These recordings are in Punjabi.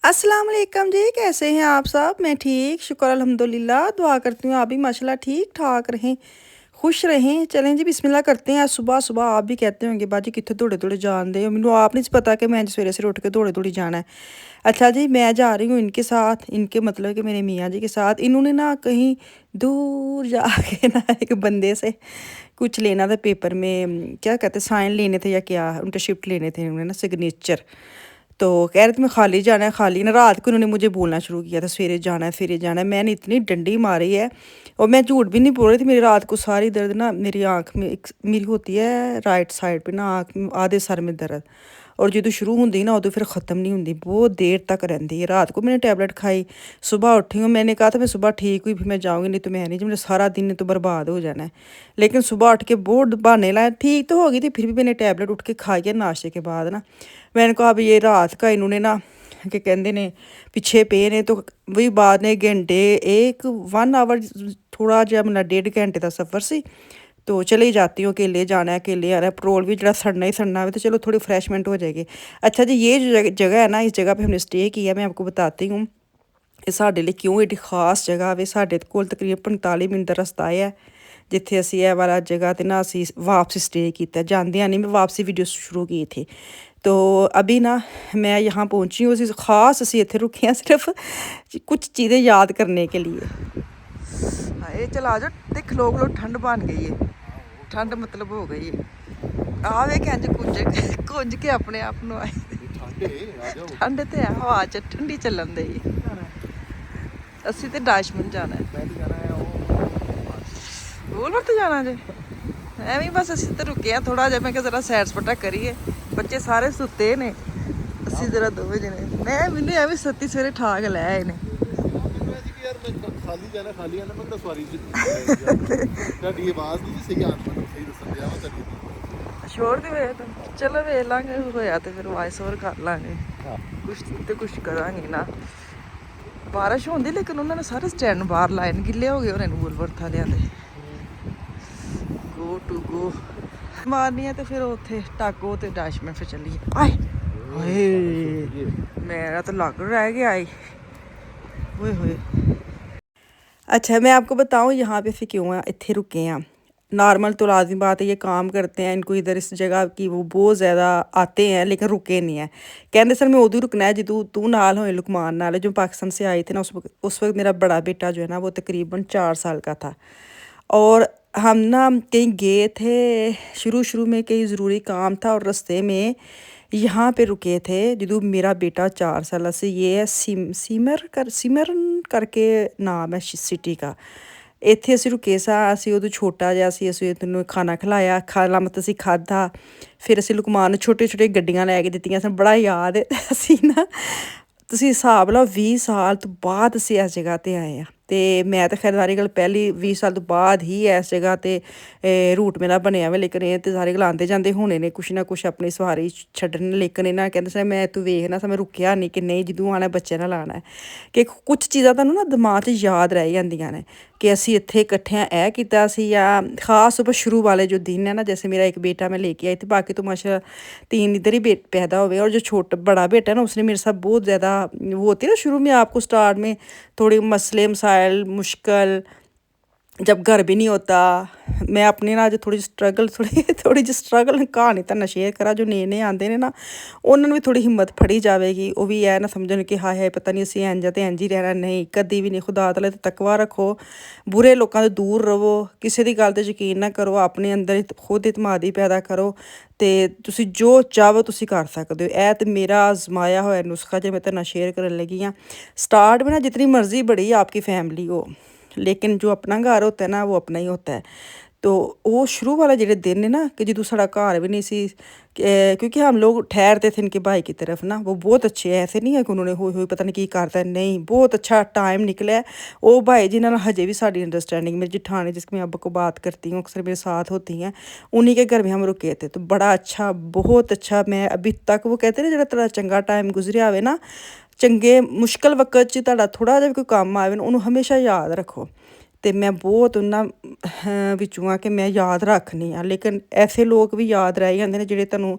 अस्सलाम वालेकुम जी, कैसे हैं आप सब? मैं ठीक, शुक्र अल्हम्दुलिल्लाह। दुआ करती हूँ आप भी माशाल्लाह ठीक-ठाक रहें, खुश रहें। चलें जी बिस्मिल्लाह करते हैं। आज सुबह-सुबह आप भी कहते होंगे बाजी कित्थे दौड़े-दौड़े जान दे हो, मैनू आप नहीं पता कि मैं सवेरे-सवेरे उठ के दौड़े-दौड़ी जाना है। अच्छा जी, मैं जा रही हूँ इनके साथ, इनके मतलब कि मेरे मियाँ जी के साथ। इन्होंने ना कहीं दूर जाके ना एक बंदे से कुछ लेना था पेपर में, क्या कहते हैं साइन लेने थे या क्या, उनके शिफ्ट लेने थे उन्होंने ना सिग्नेचर। तो कह रहे थे मैं खाली जाना है, खाली ना। रात को उन्होंने मुझे बोलना शुरू किया था सवेरे जाना है, सवेरे जाना है। मैंने इतनी डंडी मारी है और मैं झूठ भी नहीं बोल रही थी। मेरी रात को सारी दर्द ना मेरी आँख में एक मेरी होती है राइट साइड पे ना आँख में आधे सर में दर्द, और जो शुरू होंगी ना उदों फिर ख़त्म नहीं होंगी, बहुत देर तक रही है। रात को मैंने टैबलेट खाई, सुबह उठी हूँ, मैंने कहा था मैं सुबह ठीक हुई फिर मैं जाऊँगी, नहीं तो मैं नहीं जी, मेरा सारा दिन तो बर्बाद हो जाना है। लेकिन सुबह उठ के बहुत बहाने लाए, ठीक तो हो गई थी, फिर भी मैंने टैबलेट उठ के खाई है नाश्ते के बाद ना। मैंने कहा अब ये रात का इन्होंने ना कि कहते ने पिछे पे ने, तो वही बाद ने घंटे एक 1 आवर थोड़ा जहा मतलब 1.5 घंटे का सफ़र सी। तो चले ही जाती हूँ, अकेले जाना है, अकेले आ रहा है, पेट्रोल भी जरा सड़ना ही सड़ना है, तो चलो थोड़ी फ्रेशमेंट हो जाएगी। अच्छा जी, ये जो जगह है ना, इस जगह पे हमने स्टे किया, मैं आपको बताती हूँ ਇਹ ਸਾਡੇ ਲਈ ਕਿਉਂ ਏਡੀ ਖਾਸ ਜਗ੍ਹਾ ਵੇ। ਸਾਡੇ ਕੋਲ ਤਕਰੀਬਨ 45 ਮਿੰਟ ਦਾ ਰਸਤਾ ਹੈ ਜਿੱਥੇ ਅਸੀਂ ਇਹ ਵਾਲਾ ਜਗ੍ਹਾ ਤੇ ना ਅਸੀਂ वापसी स्टे किया। ਜਾਂਦਿਆਂ नहीं मैं वापसी वीडियो शुरू की थी। तो अभी ना मैं यहाँ पहुँची हूँ, ਅਸੀਂ खास ਅਸੀਂ ਇੱਥੇ रुके हैं सिर्फ कुछ चीज़ें याद करने के लिए। हाय चल आ जाओ, देख लोग ठंड बन गई है, ठंड मतलब हो गई है। आ वे इंज कुंज के अपने आप ਨੂੰ आए ठंड ਤੇ ਹੈ, ਹਵਾ ਚ ਠੰਡੀ ਚੱਲਣ ਦੇ। ਅਸੀਂ ਤੇ ਡਾਸ਼ਮਨ ਜਾਣਾ ਹੈ, ਗੋਲਵਰ ਤੇ ਜਾਣਾ ਜੇ ਐਵੇਂ ਬਸ। ਅਸੀਂ ਤੇ ਰੁਕੇ ਆ ਥੋੜਾ ਜਿਹਾ, ਮੈਂ ਕਿਹਾ ਜ਼ਰਾ ਸੈਰ ਸਪਾਟਾ ਕਰੀਏ, ਬੱਚੇ ਸਾਰੇ ਸੁੱਤੇ ਨੇ, ਅਸੀਂ ਜ਼ਰਾ ਦੋਵੇਂ ਜਣੇ। ਮੈਂ ਮੈਨੂੰ ਐਵੇਂ ਸੱਤੀ ਸਵੇਰੇ ਠਾਕ ਲੈ ਆਏ ਨੇ। ਖਾਲੀ ਜਾਣਾ, ਖਾਲੀ ਆਣਾ, ਮੈਂ ਤਾਂ ਸਵਾਰੀ ਤੁਹਾਡੀ ਆਵਾਜ਼ ਨਹੀਂ ਸਹੀ ਆਉਣ ਮੈਨੂੰ ਸਹੀ ਦੱਸਣ ਦਿਆ ਵਾ ਤੁਹਾਡੀ ਸ਼ੋਰ ਦੀ ਵੇਖ। ਚਲੋ ਵੇਖ ਲਾਂਗੇ, ਹੋਇਆ ਤੇ ਫਿਰ ਵਾਇਸ ਓਵਰ ਕਰ ਲਾਂਗੇ, ਕੁਛ ਤੇ ਕੁਛ ਕਰਾਂਗੇ ਨਾ। ਬਾਰਿਸ਼ ਹੁੰਦੀ ਲੇਕਿਨ ਉਹਨਾਂ ਨੇ ਸਾਰੇ ਸਟੈਂਡ ਬਾਹਰ ਲਾਏ ਨੇ, ਗਿੱਲੇ ਹੋ ਗਏ ਉਹਨਾਂ ਨੂੰ ਵੁਲਵਰਥ ਵਾਲਿਆਂ ਦੇ। ਗੋ ਟੂ ਗੋ ਮਾਰਨੀ ਹੈ ਤੇ ਫਿਰ ਉੱਥੇ ਟਾਕੋ ਤੇ ਡੈਸ਼ਮੈਂਟ ਫਿਰ ਚੱਲੀਏ। ਆਏ ਹਾਏ मेरा तो लग रह गया आई ओए होए। अच्छा मैं आपको बताऊं यहाँ पे फिर क्यों इतने रुके हैं। नॉर्मल तो लाजमी बात है, ये काम करते हैं, इनको इधर इस जगह की वो बहुत ज़्यादा आते हैं लेकिन रुके नहीं है। कहते सर मैं उदू रुकना है जो तू नाल होए लुकमान नाल। जो पाकिस्तान से आए थे ना उस वक्त मेरा बड़ा बेटा जो है ना वो तकरीबन 4 साल का था, और हम ना कहीं गए थे, शुरू में कहीं ज़रूरी काम था और रास्ते में यहाँ पे रुके थे जो मेरा बेटा 4 साल से। ये है सिमरन करके नाम है सिटी का। ਇੱਥੇ ਅਸੀਂ ਰੁਕੇ ਸਾਂ, ਅਸੀਂ ਉਦੋਂ ਛੋਟਾ ਜਿਹਾ ਸੀ, ਅਸੀਂ ਤੈਨੂੰ ਖਾਣਾ ਖਿਲਾਇਆ, ਖਾਣਾ ਮਤਲਬ ਅਸੀਂ ਖਾਧਾ। ਫਿਰ ਅਸੀਂ ਲੁਕਮਾਨ ਨੂੰ ਛੋਟੇ ਛੋਟੇ ਗੱਡੀਆਂ ਲੈ ਕੇ ਦਿੱਤੀਆਂ ਸਨ, ਬੜਾ ਯਾਦ ਹੈ। ਅਸੀਂ ਨਾ ਤੁਸੀਂ ਹਿਸਾਬ ਲਾਓ 20 ਸਾਲ ਤੋਂ ਬਾਅਦ ਅਸੀਂ ਇਸ ਜਗ੍ਹਾ 'ਤੇ ਆਏ ਹਾਂ। ਅਤੇ ਮੈਂ ਤਾਂ ਖੈਰ ਸਾਰੀ ਗੱਲ ਪਹਿਲੀ 20 ਸਾਲ ਤੋਂ ਬਾਅਦ ਹੀ ਇਸ ਜਗ੍ਹਾ 'ਤੇ ਰੂਟ ਮੇਰਾ ਬਣਿਆ ਵਾ, ਲੇਕਿਨ ਇਹ ਤਾਂ ਸਾਰੇ ਆਉਂਦੇ ਜਾਂਦੇ ਹੋਣੇ ਨੇ ਕੁਛ ਨਾ ਕੁਛ ਆਪਣੀ ਸਵਾਰੀ ਛੱਡਣ। ਲੇਕਿਨ ਇਹਨਾਂ ਕਹਿੰਦੇ ਸੀ ਮੈਂ ਤੂੰ ਵੇਖਣਾ ਮੈਂ ਰੁਕਿਆ ਨਹੀਂ ਕਿ ਨਹੀਂ ਜਦੋਂ ਆਉਣਾ ਬੱਚੇ ਨਾਲ ਆਉਣਾ, ਕਿ ਕੁਛ ਚੀਜ਼ਾਂ ਤੁਹਾਨੂੰ ਨਾ ਦਿਮਾਗ 'ਚ ਯਾਦ ਰਹਿ ਜਾਂਦੀਆਂ ਨੇ ਕਿ ਅਸੀਂ ਇੱਥੇ ਇਕੱਠਿਆਂ ਇਹ ਕੀਤਾ ਸੀ। ਜਾਂ ਖਾਸ ਤੌਰ ਪਰ शुरू वाले जो दिन है ना, जैसे मेरा एक बेटा मैं लेके आई थी, बाकी तो माशा 3 इधर ही पैदा हुए, और जो छोटा बड़ा बेटा है ना उसने मेरे साथ बहुत ज़्यादा वो होती है ना शुरू में आपको स्टार्ट में थोड़ी मसले मसाइल मुश्किल, जब घर भी नहीं होता। मैं अपनी ना जो थोड़ी जी स्ट्रगल कहानी तुहानू शेयर करा, जो नए नए आते हैं ना उन्होंने भी थोड़ी हिम्मत फड़ी जाएगी, वो भी है ना समझन कि हाय हाय पता नहीं असी इंज तो इंज ही रहना। नहीं कभी भी नहीं, खुदा तआला ते तकवा रखो, बुरे लोगों तो दूर रवो, किसी की गल ते यकीन ना करो, अपने अंदर खुद इतमादी पैदा करो, तो तुसी जो चाहो तुसी कर सकते हो। यह तो मेरा आजमाया होया नुस्खा जो मैं तेरे नाल शेयर करन लगी हाँ। स्टार्ट में ना जितनी मर्जी बड़ी आपकी फैमिली हो, लेकिन जो अपना घर होता है ना वो अपना ही होता है। तो वो शुरू वाला जो दिन है ना कि जो साड़ा घर भी नहीं सी, क्योंकि हम लोग ठहरते थे इनके भाई की तरफ ना, वो बहुत अच्छे है, ऐसे नहीं है कि उन्होंने हुई पता नहीं की करता है, नहीं बहुत अच्छा टाइम निकला है। वो भाई जिन्होंने हजे भी साड़ी अंडरस्टैंडिंग, मेरी जिठानी जिसकी मैं अब को बात करती हूँ अक्सर मेरे साथ होती हैं, उन्हीं के घर में हम रुके थे। तो बड़ा अच्छा, बहुत अच्छा। मैं अभी तक वो कहते हैं जो तेरा चंगा टाइम गुजरिया आवे ना, चंगे मुश्किल वक्त च तुहाडा थोड़ा जिहा भी कोई काम आवे ना उन्होंने हमेशा याद रखो। तो मैं बहुत उन्होंने विचों आ कि मैं याद रखनी हाँ, लेकिन ऐसे लोग भी याद रह जाते हैं जिहड़े तुहानू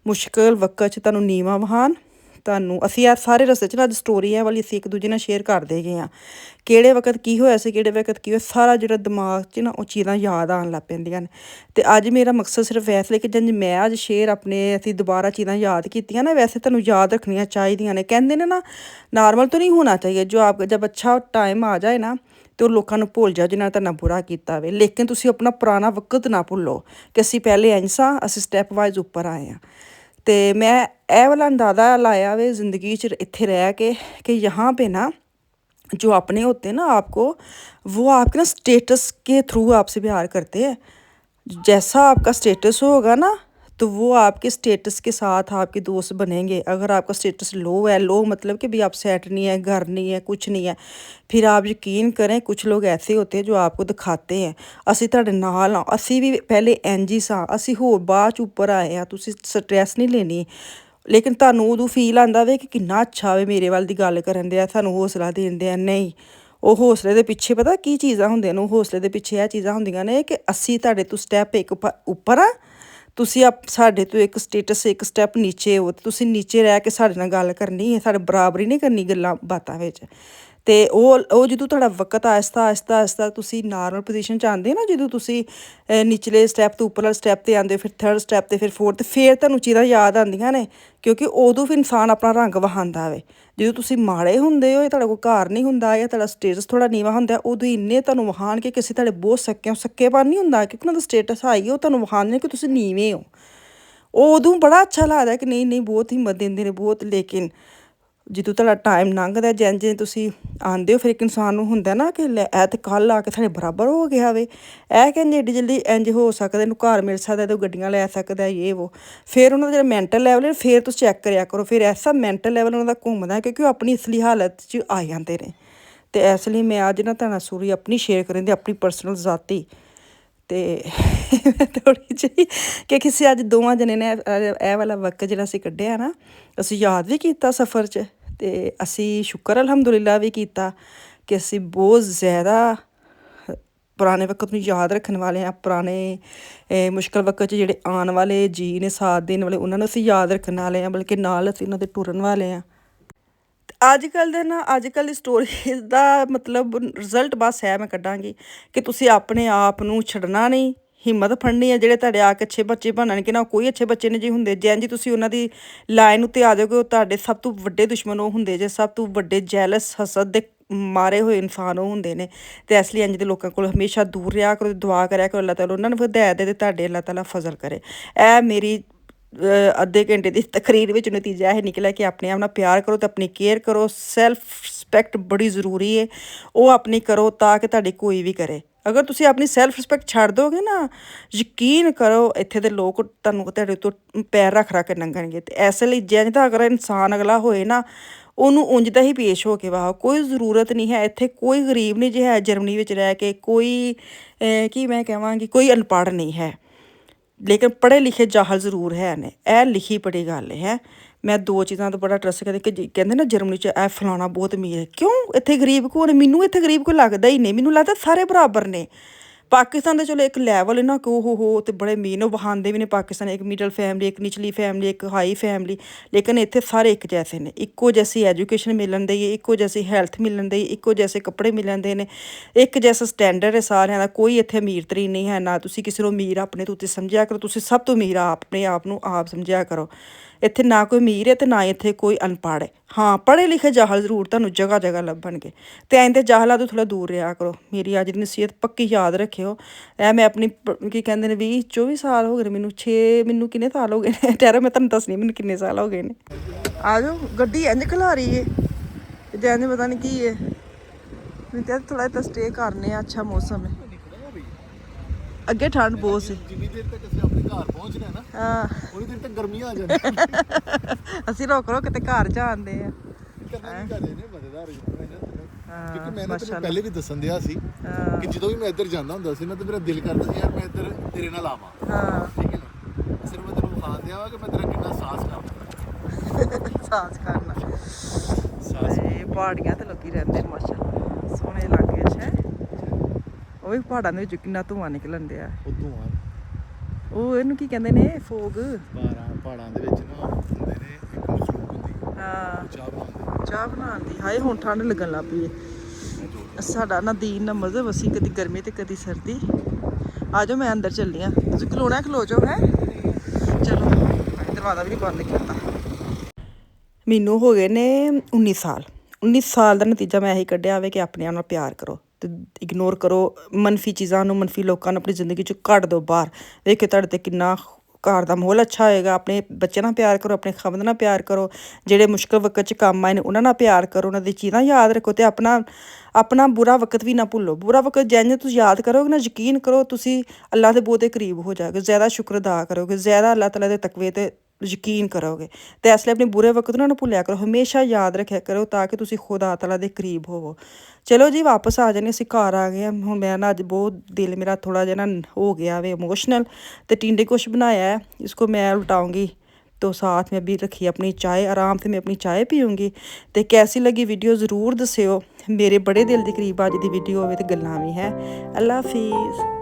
मुश्किल वक्त च तुहानू नीवां वहान ਤੁਹਾਨੂੰ ਅਸੀਂ ਆ ਸਾਰੇ ਰਸਤੇ 'ਚ ਨਾ ਅੱਜ ਸਟੋਰੀ ਹੈ ਵਾਲੀ ਅਸੀਂ ਇੱਕ ਦੂਜੇ ਨਾਲ ਸ਼ੇਅਰ ਕਰਦੇ ਗਏ ਹਾਂ, ਕਿਹੜੇ ਵਕਤ ਕੀ ਹੋਇਆ ਸੀ, ਕਿਹੜੇ ਵਕਤ ਕੀ ਹੋਇਆ, ਸਾਰਾ ਜਿਹੜਾ ਦਿਮਾਗ 'ਚ ਨਾ ਉਹ ਚੀਜ਼ਾਂ ਯਾਦ ਆਉਣ ਲੱਗ ਪੈਂਦੀਆਂ ਨੇ। ਅਤੇ ਅੱਜ ਮੇਰਾ ਮਕਸਦ ਸਿਰਫ ਇਸ ਲਈ ਕਿ ਜਿੰਜ ਮੈਂ ਅੱਜ ਸ਼ੇਅਰ ਆਪਣੇ ਅਸੀਂ ਦੁਬਾਰਾ ਚੀਜ਼ਾਂ ਯਾਦ ਕੀਤੀਆਂ ਨਾ, ਵੈਸੇ ਤੁਹਾਨੂੰ ਯਾਦ ਰੱਖਣੀਆਂ ਚਾਹੀਦੀਆਂ ਨੇ। ਕਹਿੰਦੇ ਨੇ ਨਾ ਨਾਰਮਲ ਤੋਂ ਨਹੀਂ ਹੋਣਾ ਚਾਹੀਏ, ਜੋ ਆਪ ਜਬ ਅੱਛਾ ਟਾਈਮ ਆ ਜਾਏ ਨਾ ਅਤੇ ਉਹ ਲੋਕਾਂ ਨੂੰ ਭੁੱਲ ਜਾਓ ਜਿਨ੍ਹਾਂ ਨੇ ਤੁਹਾਡੇ ਨਾਲ ਬੁਰਾ ਕੀਤਾ ਹੋਵੇ, ਲੇਕਿਨ ਤੁਸੀਂ ਆਪਣਾ ਪੁਰਾਣਾ ਵਕਤ ਨਾ ਭੁੱਲੋ ਕਿ ਅਸੀਂ ਪਹਿਲੇ ਇੰਝ ਸਾਂ, ਅਸੀਂ ਸਟੈਪ ਵਾਈਜ਼ ਉੱਪਰ ਆਏ ਹਾਂ। ਅਤੇ ਮੈਂ ਇਹ ਵਾਲਾ ਅੰਦਾਜ਼ਾ ਲਾਇਆ ਵੇ ਜ਼ਿੰਦਗੀ 'ਚ ਇੱਥੇ ਰਹਿ ਕੇ कि यहाँ पे ना जो अपने होते हैं ना आपको, वो आपके ना स्टेटस के थ्रू आपसे प्यार करते हैं। जैसा आपका स्टेटस होगा ना तो वो आपके स्टेटस के साथ आपके दोस्त बनेंगे। अगर आपका स्टेटस लो है, लो मतलब कि भी आप सेट नहीं है, घर नहीं है, कुछ नहीं है, फिर आप यकीन करें कुछ लोग ऐसे होते हैं जो आपको दिखाते हैं ਅਸੀਂ ਤੁਹਾਡੇ ਨਾਲ ਆ, ਅਸੀਂ ਵੀ ਪਹਿਲੇ ਇੰਝ ਹੀ ਸਾਂ, ਅਸੀਂ ਹੋਰ ਬਾਅਦ 'ਚ ਉੱਪਰ ਆਏ ਹਾਂ, ਤੁਸੀਂ ਸਟਰੈਸ ਨਹੀਂ ਲੈਣੀ। ਲੇਕਿਨ ਤੁਹਾਨੂੰ ਉਦੋਂ ਫੀਲ ਆਉਂਦਾ ਵੇ ਕਿ ਕਿੰਨਾ ਅੱਛਾ ਵੇ ਮੇਰੇ ਵੱਲ ਦੀ ਗੱਲ ਕਰਨ ਦਿਆ, ਸਾਨੂੰ ਹੌਸਲਾ ਦੇਣ ਦਿਆ। ਨਹੀਂ, ਉਹ ਹੌਸਲੇ ਦੇ ਪਿੱਛੇ ਪਤਾ ਕੀ ਚੀਜ਼ਾਂ ਹੁੰਦੀਆਂ ਨੇ, ਉਹ ਹੌਸਲੇ ਦੇ ਪਿੱਛੇ ਇਹ ਚੀਜ਼ਾਂ ਹੁੰਦੀਆਂ ਨੇ ਕਿ ਅਸੀਂ ਤੁਹਾਡੇ ਤੋਂ ਸਟੈਪ ਇੱਕ ਉੱਪਰ ਆ, ਤੁਸੀਂ ਸਾਡੇ ਤੋਂ ਇੱਕ ਸਟੇਟਸ ਇੱਕ ਸਟੈਪ ਨੀਚੇ ਹੋ, ਤੁਸੀਂ ਨੀਚੇ ਰਹਿ ਕੇ ਸਾਡੇ ਨਾਲ ਗੱਲ ਕਰਨੀ ਹੈ, ਸਾਡੇ ਬਰਾਬਰੀ ਨਹੀਂ ਕਰਨੀ ਗੱਲਾਂ ਬਾਤਾਂ ਵਿੱਚ। ਅਤੇ ਉਹ ਜਦੋਂ ਤੁਹਾਡਾ ਵਕਤ ਆਹਿਸਤਾ ਤੁਸੀਂ ਨਾਰਮਲ ਪੋਜੀਸ਼ਨ 'ਚ ਆਉਂਦੇ ਨਾ, ਜਦੋਂ ਤੁਸੀਂ ਨਿਚਲੇ ਸਟੈਪ ਤੋਂ ਉੱਪਰਲੇ ਸਟੈਪ 'ਤੇ ਆਉਂਦੇ ਹੋ, ਫਿਰ ਥਰਡ ਸਟੈਪ 'ਤੇ, ਫਿਰ ਫੋਰਥ, ਫਿਰ ਤੁਹਾਨੂੰ ਚੀਜ਼ਾਂ ਯਾਦ ਆਉਂਦੀਆਂ ਨੇ, ਕਿਉਂਕਿ ਉਦੋਂ ਫਿਰ ਇਨਸਾਨ ਆਪਣਾ ਰੰਗ ਵਿਖਾਉਂਦਾ ਵੇ। ਜਦੋਂ ਤੁਸੀਂ ਮਾੜੇ ਹੁੰਦੇ ਹੋ, ਤੁਹਾਡਾ ਕੋਈ ਘਰ ਨਹੀਂ ਹੁੰਦਾ ਜਾਂ ਤੁਹਾਡਾ ਸਟੇਟਸ ਥੋੜ੍ਹਾ ਨੀਵਾਂ ਹੁੰਦਾ, ਉਦੋਂ ਇੰਨੇ ਤੁਹਾਨੂੰ ਵਿਖਾਉਣਗੇ ਕਿ ਅਸੀਂ ਤੁਹਾਡੇ ਬਹੁਤ ਸੱਕੇ ਹੋ। ਸੱਕੇਪਨ ਨਹੀਂ ਹੁੰਦਾ ਕਿਉਂਕਿ ਉਹਨਾਂ ਦਾ ਸਟੇਟਸ ਹਾਈ ਹੈ, ਉਹ ਤੁਹਾਨੂੰ ਵਿਖਾਉਂਦੇ ਕਿ ਤੁਸੀਂ ਨੀਵੇਂ ਹੋ। ਉਹ ਉਦੋਂ ਬੜਾ ਅੱਛਾ ਲੱਗਦਾ ਕਿ ਨਹੀਂ ਬਹੁਤ ਹਿੰਮਤ ਦਿੰਦੇ ਨੇ ਬਹੁਤ। ਲੇਕਿਨ ਜਦੋਂ ਤੁਹਾਡਾ ਟਾਈਮ ਲੰਘਦਾ, ਜਿਵੇਂ ਤੁਸੀਂ ਆਉਂਦੇ ਹੋ, ਫਿਰ ਇੱਕ ਇਨਸਾਨ ਨੂੰ ਹੁੰਦਾ ਨਾ ਕਿ ਲੈ ਇਹ ਤਾਂ ਕੱਲ੍ਹ ਆ ਕੇ ਸਾਡੇ ਬਰਾਬਰ ਹੋ ਗਿਆ ਵੇ, ਇਹ ਕਹਿੰਦੇ ਐਡੀ ਜਲਦੀ ਇੰਝ ਹੋ ਸਕਦਾ, ਇਹਨੂੰ ਘਰ ਮਿਲ ਸਕਦਾ, ਇਹਨੂੰ ਗੱਡੀਆਂ ਲੈ ਸਕਦਾ, ਇਹ ਵੋ। ਫਿਰ ਉਹਨਾਂ ਦਾ ਜਿਹੜਾ ਮੈਂਟਲ ਲੈਵਲ ਹੈ, ਫਿਰ ਤੁਸੀਂ ਚੈੱਕ ਕਰਿਆ ਕਰੋ, ਫਿਰ ਐਸਾ ਮੈਂਟਲ ਲੈਵਲ ਉਹਨਾਂ ਦਾ ਘੁੰਮਦਾ ਕਿਉਂਕਿ ਉਹ ਆਪਣੀ ਅਸਲੀ ਹਾਲਤ 'ਚ ਆ ਜਾਂਦੇ ਨੇ। ਅਤੇ ਇਸ ਲਈ ਮੈਂ ਅੱਜ ਨਾ ਤੁਹਾਡੇ ਨਾਲ ਸਟੋਰੀ ਆਪਣੀ ਸ਼ੇਅਰ ਕਰਨ ਦੀ, ਆਪਣੀ ਪਰਸਨਲ ਜ਼ਾਤੀ। ਅਤੇ ਥੋੜ੍ਹੀ ਜਿਹੀ ਕਿ ਕਿਸੇ ਅੱਜ ਦੋਵਾਂ ਜਣੇ ਨੇ ਇਹ ਵਾਲਾ ਵਕਤ ਜਿਹੜਾ ਅਸੀਂ ਕੱਢਿਆ ਨਾ, ਅਸੀਂ ਯਾਦ ਵੀ ਕੀਤਾ ਸਫ਼ਰ 'ਚ, ਅਤੇ ਅਸੀਂ ਸ਼ੁਕਰ ਅਲਹਮਦੁਲਿਲਾ ਵੀ ਕੀਤਾ ਕਿ ਅਸੀਂ ਬਹੁਤ ਜ਼ਿਆਦਾ ਪੁਰਾਣੇ ਵਕਤ ਨੂੰ ਯਾਦ ਰੱਖਣ ਵਾਲੇ ਹਾਂ। ਪੁਰਾਣੇ ਮੁਸ਼ਕਿਲ ਵਕਤ 'ਚ ਜਿਹੜੇ ਆਉਣ ਵਾਲੇ ਜੀ ਨੇ, ਸਾਥ ਦੇਣ ਵਾਲੇ, ਉਹਨਾਂ ਨੂੰ ਅਸੀਂ ਯਾਦ ਰੱਖਣ ਵਾਲੇ ਹਾਂ, ਬਲਕਿ ਨਾਲ ਅਸੀਂ ਉਹਨਾਂ ਦੇ ਟੁਰਨ ਵਾਲੇ ਹਾਂ। ਅੱਜ ਕੱਲ੍ਹ ਦੀ ਸਟੋਰੀ ਦਾ ਮਤਲਬ ਰਿਜ਼ਲਟ ਬਸ ਹੈ ਮੈਂ ਕੱਢਾਂਗੀ ਕਿ ਤੁਸੀਂ ਆਪਣੇ ਆਪ ਨੂੰ ਛੱਡਣਾ ਨਹੀਂ, ਹਿੰਮਤ ਫੜਨੀ ਹੈ। ਜਿਹੜੇ ਤੁਹਾਡੇ ਆ ਕੇ ਅੱਛੇ ਬੱਚੇ ਬਣਨਗੇ ਨਾ, ਕੋਈ ਅੱਛੇ ਬੱਚੇ ਨਹੀਂ ਜੀ ਹੁੰਦੇ, ਜਿਵੇਂ ਜੀ ਤੁਸੀਂ ਉਹਨਾਂ ਦੀ ਲਾਈਨ ਉੱਤੇ ਆ ਜਾਓਗੇ, ਉਹ ਤੁਹਾਡੇ ਸਭ ਤੋਂ ਵੱਡੇ ਦੁਸ਼ਮਣ ਉਹ ਹੁੰਦੇ ਜੇ, ਸਭ ਤੋਂ ਵੱਡੇ ਜੈਲਸ ਹਸਦ ਦੇ ਮਾਰੇ ਹੋਏ ਇਨਸਾਨ ਉਹ ਹੁੰਦੇ ਨੇ। ਅਤੇ ਇਸ ਲਈ ਇੰਝ ਦੇ ਲੋਕਾਂ ਕੋਲ ਹਮੇਸ਼ਾ ਦੂਰ ਰਿਹਾ ਕਰੋ, ਦੁਆ ਕਰਿਆ ਕਰੋ ਅੱਲਾਹ ਤਾਲਾ ਉਹਨਾਂ ਨੂੰ ਹਦਾਇਤ ਦੇ, ਤੁਹਾਡੇ ਅੱਲਾਹ ਤਾਲਾ ਫਜ਼ਲ ਕਰੇ। ਇਹ ਮੇਰੀ ਅੱਧੇ ਘੰਟੇ ਦੀ ਤਕਰੀਰ ਵਿੱਚ ਨਤੀਜਾ ਇਹ ਨਿਕਲਿਆ ਕਿ ਆਪਣੇ ਆਪ ਨਾਲ ਪਿਆਰ ਕਰੋ ਅਤੇ ਆਪਣੀ ਕੇਅਰ ਕਰੋ। ਸੈਲਫ ਰਿਸਪੈਕਟ ਬੜੀ ਜ਼ਰੂਰੀ ਹੈ, ਉਹ ਆਪਣੀ ਕਰੋ ਤਾਂ ਕਿ ਤੁਹਾਡੀ ਕੋਈ ਵੀ ਕਰੇ। ਅਗਰ ਤੁਸੀਂ ਆਪਣੀ ਸੈਲਫ ਰਿਸਪੈਕਟ ਛੱਡ ਦੋਗੇ ਨਾ, ਯਕੀਨ ਕਰੋ ਇੱਥੇ ਦੇ ਲੋਕ ਤੁਹਾਡੇ ਤੋਂ ਪੈਰ ਰੱਖ ਕੇ ਲੰਘਣਗੇ। ਅਤੇ ਇਸ ਲਈ ਜਿੰਝ ਦਾ ਅਗਰ ਇਨਸਾਨ ਅਗਲਾ ਹੋਏ ਨਾ, ਉਹਨੂੰ ਉਂਝ ਦਾ ਹੀ ਪੇਸ਼ ਹੋ ਕੇ ਵਾਹ, ਕੋਈ ਜ਼ਰੂਰਤ ਨਹੀਂ ਹੈ। ਇੱਥੇ ਕੋਈ ਗਰੀਬ ਨਹੀਂ ਜੇ ਹੈ ਜਰਮਨੀ ਵਿੱਚ ਰਹਿ ਕੇ, ਕੋਈ ਕੀ ਮੈਂ ਕਹਾਂਗੀ, ਕੋਈ ਅਨਪੜ੍ਹ ਨਹੀਂ ਹੈ, ਲੇਕਿਨ ਪੜ੍ਹੇ ਲਿਖੇ ਜਾਹਲ ਜ਼ਰੂਰ ਹੈ ਨੇ। ਇਹ ਲਿਖੀ ਪੜ੍ਹੀ ਗੱਲ ਹੈ। ਮੈਂ ਦੋ ਚੀਜ਼ਾਂ ਤੋਂ ਬੜਾ ਟਰੱਸਟ ਕਰਦੀ ਕਿ ਕਹਿੰਦੇ ਨਾ ਜਰਮਨੀ 'ਚ ਇਹ ਫਲਾਣਾ ਬਹੁਤ ਅਮੀਰ ਹੈ, ਕਿਉਂ ਇੱਥੇ ਗਰੀਬ ਕੌਣ? ਮੈਨੂੰ ਇੱਥੇ ਗਰੀਬ ਕੋਈ ਲੱਗਦਾ ਹੀ ਨਹੀਂ, ਮੈਨੂੰ ਲੱਗਦਾ ਸਾਰੇ ਬਰਾਬਰ ਨੇ। ਪਾਕਿਸਤਾਨ ਦਾ ਚਲੋ ਇੱਕ ਲੈਵਲ ਹੈ ਨਾ ਕਿ ਉਹ ਤੇ ਬੜੇ ਅਮੀਰ ਨੇ, ਉਹ ਵਹਾਉਂਦੇ ਵੀ ਨੇ ਪਾਕਿਸਤਾਨ ਇੱਕ ਮਿਡਲ ਫੈਮਿਲੀ, ਇੱਕ ਨਿਚਲੀ ਫੈਮਿਲੀ, ਇੱਕ ਹਾਈ ਫੈਮਿਲੀ, ਲੇਕਿਨ ਇੱਥੇ ਸਾਰੇ ਇੱਕ ਜੈਸੇ ਨੇ। ਇੱਕੋ ਜੈਸੀ ਐਜੂਕੇਸ਼ਨ ਮਿਲਣ ਦੀ ਹੈ, ਇੱਕੋ ਜੈਸੀ ਹੈਲਥ ਮਿਲਣ ਦੀ, ਇੱਕੋ ਜੈਸੇ ਕੱਪੜੇ ਮਿਲਣ ਦੇ ਨੇ, ਇੱਕ ਜੈਸਾ ਸਟੈਂਡਰਡ ਹੈ ਸਾਰਿਆਂ ਦਾ। ਕੋਈ ਇੱਥੇ ਅਮੀਰ ਤਰੀਨ ਨਹੀਂ ਹੈ। ਨਾ ਤੁਸੀਂ ਕਿਸੇ ਨੂੰ ਅਮੀਰ ਆਪਣੇ ਤੋਂ ਉੱਤੇ ਸਮਝਿਆ ਕਰੋ, ਤੁਸੀਂ ਸਭ ਤੋਂ ਅਮੀਰ ਆਪਣੇ ਆਪ ਨੂੰ ਆਪ ਸਮਝਿਆ ਕਰੋ। ਇੱਥੇ ਨਾ ਕੋਈ ਅਮੀਰ ਹੈ ਅਤੇ ਨਾ ਇੱਥੇ ਕੋਈ ਅਨਪੜ੍ਹ ਹੈ। ਹਾਂ, ਪੜ੍ਹੇ ਲਿਖੇ ਜਾਹਲ ਜ਼ਰੂਰ ਤੁਹਾਨੂੰ ਜਗ੍ਹਾ ਜਗ੍ਹਾ ਲੱਭਣਗੇ, ਅਤੇ ਐਂ ਤਾਂ ਜਾਹਲਾਂ ਤੋਂ ਥੋੜ੍ਹਾ ਦੂਰ ਰਿਹਾ ਕਰੋ। ਮੇਰੀ ਅੱਜ ਦੀ ਨਸੀਹਤ ਪੱਕੀ ਯਾਦ ਰੱਖਿਓ। ਇਹ ਮੈਂ ਆਪਣੀ ਕੀ ਕਹਿੰਦੇ ਨੇ 24 ਸਾਲ ਹੋ ਗਏ ਨੇ ਮੈਨੂੰ, ਮੈਨੂੰ ਕਿੰਨੇ ਸਾਲ ਹੋ ਗਏ ਨੇ ਠਹਿਰੋ ਮੈਂ ਤੁਹਾਨੂੰ ਦੱਸਣੀ ਮੈਨੂੰ ਕਿੰਨੇ ਸਾਲ ਹੋ ਗਏ ਨੇ। ਆ ਜਾਓ, ਗੱਡੀ ਇੰਝ ਖਿਲਾ ਰਹੀ ਹੈ ਜੈਨ ਪਤਾ ਨਹੀਂ ਕੀ ਹੈ। ਮੈਨੂੰ ਤਾਂ ਥੋੜ੍ਹਾ ਜਿਹਾ ਸਟੇ ਕਰਨੇ ਆ, ਅੱਛਾ ਮੌਸਮ ਹੈ। ਅੱਗੇ ਠੰਡ ਬਹੁਤ ਸੀ। ਜਿੰਨੀ ਦੇਰ ਤੱਕ ਅਸੀਂ ਆਪਣੇ ਘਰ ਪਹੁੰਚਦੇ ਹਾਂ ਨਾ, ਹਾਂ, ਉਨੀ ਦੇਰ ਤੱਕ ਗਰਮੀ ਆ ਜਾਂਦੀ। ਅਸੀਂ ਰੁਕ ਤੇ ਘਰ ਜਾਂਦੇ ਆ। ਕਿਉਂਕਿ ਮੈਂ ਤੈਨੂੰ ਪਹਿਲੇ ਵੀ ਦੱਸਣ ਦਿਆ ਸੀ ਕਿ ਜਦੋਂ ਵੀ ਮੈਂ ਇੱਧਰ ਜਾਂਦਾ ਹੁੰਦਾ ਸੀ ਨਾ ਤੇ ਮੇਰਾ ਦਿਲ ਕਰਦਾ ਸੀ ਯਾਰ ਮੈਂ ਇੱਧਰ ਤੇਰੇ ਨਾਲ ਆਵਾਂ। ਹਾਂ, ਠੀਕ ਹੈ ਨਾ। ਸਿਰਫ ਮੈਂ ਤੈਨੂੰ ਵਿਖਾ ਦਿਆ ਵਾ ਕਿ ਮੈਂ ਤੇਰਾ ਕਿੰਨਾ ਸਾਹਸ ਕਰਦਾ। ਸਾਹਸ ਕਰਨਾ। ਇਹ ਪਹਾੜੀਆਂ ਤੇ ਲੋਕੀ ਰਹਿੰਦੇ ਮਾਸ਼ਾਅੱਲਾ, ਸੋਹਣੇ ਇਲਾਕੇ 'ਚ ਹੈ। ਉਹ ਵੀ ਪਹਾੜਾਂ ਦੇ ਵਿੱਚ ਕਿੰਨਾ ਧੂੰਆਂ ਨਿਕਲਣ ਡਿਆ। ਉਹ ਧੂੰਆਂ, ਉਹ ਇਹਨੂੰ ਕੀ ਕਹਿੰਦੇ ਨੇ, ਫੋਗ। ਪਹਾੜਾਂ ਦੇ ਵਿੱਚ ਨਾ ਹੁੰਦੇ ਨੇ ਇੱਕ ਮਖਲੂਕ ਹੁੰਦੀ, ਹਾਂ ਚਾਹ ਬਣਾਉਂਦੇ ਚਾਹ ਬਣਾਉਣ ਦੀ। ਹਾਏ ਹੁਣ ਠੰਡ ਲੱਗਣ ਲੱਗ ਪਈ ਹੈ। ਸਾਡਾ ਨਾ ਦੀਨ ਨਾ ਮਜ਼ਹਬ, ਅਸੀਂ ਕਦੀ ਗਰਮੀ ਤੇ ਕਦੀ ਸਰਦੀ। ਆ ਜਾਓ ਮੈਂ ਅੰਦਰ ਚੱਲੀ ਹਾਂ, ਤੁਸੀਂ ਖਲੋਣਾ ਖਲੋ ਜਾਓ ਹੈ। ਚਲੋ ਦਰਵਾਜ਼ਾ ਵੀ ਨਹੀਂ ਬੰਦ ਕੀਤਾ। ਮੈਨੂੰ ਹੋ ਗਏ ਨੇ 19 ਸਾਲ। 19 ਸਾਲ ਦਾ ਨਤੀਜਾ ਮੈਂ ਇਹੀ ਕੱਢਿਆ ਹੋਵੇ ਕਿ ਆਪਣੇ ਆਪ ਨਾਲ ਪਿਆਰ ਕਰੋ ਤੇ ਇਗਨੋਰ ਕਰੋ ਮਨਫੀ ਚੀਜ਼ਾਂ ਨੂੰ, ਮਨਫੀ ਲੋਕਾਂ ਨੂੰ ਆਪਣੀ ਜ਼ਿੰਦਗੀ 'ਚੋਂ ਕੱਢ ਦਿਓ ਬਾਹਰ। ਵੇਖਿਓ ਤੁਹਾਡੇ 'ਤੇ ਕਿੰਨਾ ਘਰ ਦਾ ਮਾਹੌਲ ਅੱਛਾ ਹੋਏਗਾ। ਆਪਣੇ ਬੱਚਿਆਂ ਨਾਲ ਪਿਆਰ ਕਰੋ, ਆਪਣੇ ਖਮਦ ਨਾਲ ਪਿਆਰ ਕਰੋ, ਜਿਹੜੇ ਮੁਸ਼ਕਿਲ ਵਕਤ 'ਚ ਕੰਮ ਆਏ ਨੇ ਉਹਨਾਂ ਨਾਲ ਪਿਆਰ ਕਰੋ, ਉਹਨਾਂ ਦੀ ਚੀਜ਼ਾਂ ਯਾਦ ਰੱਖੋ ਅਤੇ ਆਪਣਾ ਬੁਰਾ ਵਕਤ ਵੀ ਨਾ ਭੁੱਲੋ। ਬੁਰਾ ਵਕਤ ਜਿੰਝ ਤੁਸੀਂ ਯਾਦ ਕਰੋਗੇ ਨਾ, ਯਕੀਨ ਕਰੋ ਤੁਸੀਂ ਅੱਲਾ ਦੇ ਬਹੁਤੇ ਕਰੀਬ ਹੋ ਜਾਓਗੇ, ਜ਼ਿਆਦਾ ਸ਼ੁਕਰ ਅਦਾ ਕਰੋਗੇ, ਜ਼ਿਆਦਾ ਅੱਲਾਹ ਤਾਲਾ ਦੇ ਤਕਵੇ 'ਤੇ ਯਕੀਨ ਕਰੋਗੇ। ਅਤੇ ਇਸ ਲਈ ਆਪਣੇ ਬੁਰੇ ਵਕਤ ਨੂੰ ਨਾ ਭੁੱਲਿਆ ਕਰੋ, ਹਮੇਸ਼ਾ ਯਾਦ ਰੱਖਿਆ ਕਰੋ ਤਾਂ ਕਿ ਤੁਸੀਂ ਖੁਦਾ ਤਾਲਾ ਦੇ ਕਰੀਬ ਹੋਵੋ। ਚਲੋ ਜੀ ਵਾਪਸ ਆ ਜਾਂਦੇ, ਅਸੀਂ ਘਰ ਆ ਗਏ ਹਾਂ। ਹੁਣ ਮੈਂ ਨਾ ਅੱਜ ਬਹੁਤ ਦਿਲ ਮੇਰਾ ਥੋੜਾ ਜਿਹਾ ਨਾ ਹੋ ਗਿਆ ਵੇ ਇਮੋਸ਼ਨਲ। तो टिंडे कुछ बनाया है, इसको मैं उल्टाऊँगी। तो साथ में अभी रखी अपनी चाय, आराम से मैं अपनी चाय पीऊँगी। तो कैसी लगी वीडियो ज़रूर दस्सिओ। मेरे बड़े दिल के करीब अज दी वीडियो होवे ते गल्लां भी है। अल्लाह हाफिज़।